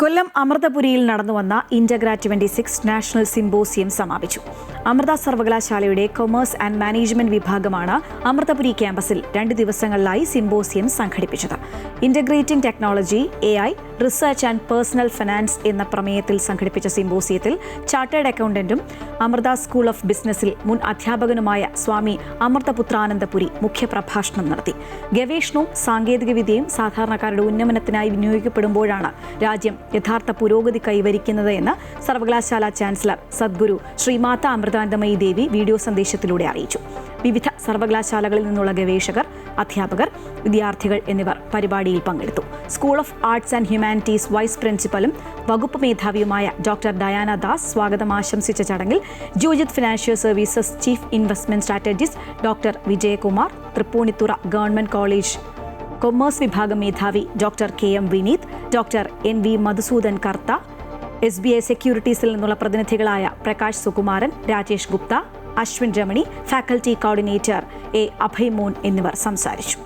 കൊല്ലം അമൃതപുരിയിൽ നടന്നുവന്ന ഇന്റഗ്രാറ്റ് 26 national symposium സമാപിച്ചു. അമൃത സർവകലാശാലയുടെ commerce and management വിഭാഗമാണ് അമൃതപുരി ക്യാമ്പസിൽ 2 ദിവസങ്ങളിലായി സിംബോസിയം സംഘടിപ്പിച്ചത്. Integrating technology, AI, research and personal finance എന്ന പ്രമേയത്തിൽ സംഘടിപ്പിച്ച സിംബോസിയത്തിൽ ചാർട്ടേഡ് അക്കൗണ്ടന്റും അമൃത സ്കൂൾ ഓഫ് ബിസിനസിൽ മുൻ അധ്യാപകനുമായ സ്വാമി അമൃതപുത്രാനന്ദപുരി മുഖ്യപ്രഭാഷണം നടത്തി. ഗവേഷണവും സാങ്കേതികവിദ്യയും സാധാരണക്കാരുടെ ഉന്നമനത്തിനായി വിനിയോഗിക്കപ്പെടുമ്പോഴാണ് രാജ്യം യഥാർത്ഥ പുരോഗതി കൈവരിക്കുന്നത് എന്ന് സർവകലാശാല ചാൻസലർ സദ്ഗുരു ശ്രീമാത അമൃതാനന്ദമയി ദേവി വീഡിയോ സന്ദേശത്തിലൂടെ അറിയിച്ചു. വിവിധ സർവകലാശാലകളിൽ നിന്നുള്ള ഗവേഷകർ, അധ്യാപകർ, വിദ്യാർത്ഥികൾ എന്നിവർ പരിപാടിയിൽ പങ്കെടുത്തു. School of arts and humanities vice പ്രിൻസിപ്പലും വകുപ്പ് മേധാവിയുമായ ഡോക്ടർ ഡയാന ദാസ് സ്വാഗതം ആശംസിച്ച ചടങ്ങിൽ Geojit financial services chief investment strategist doctor Vijayakumar, Thrippunithura government college commerce വിഭാഗം മേധാവി doctor KM Vineeth, doctor NV Madhusudan Kartha, SBI സെക്യൂരിറ്റീസിൽ നിന്നുള്ള പ്രതിനിധികളായ Prakash Sukumaran, Rajesh Gupta, Ashwin Ramani, faculty coordinator A Abhay Mon എന്നിവർ സംസാരിച്ചു.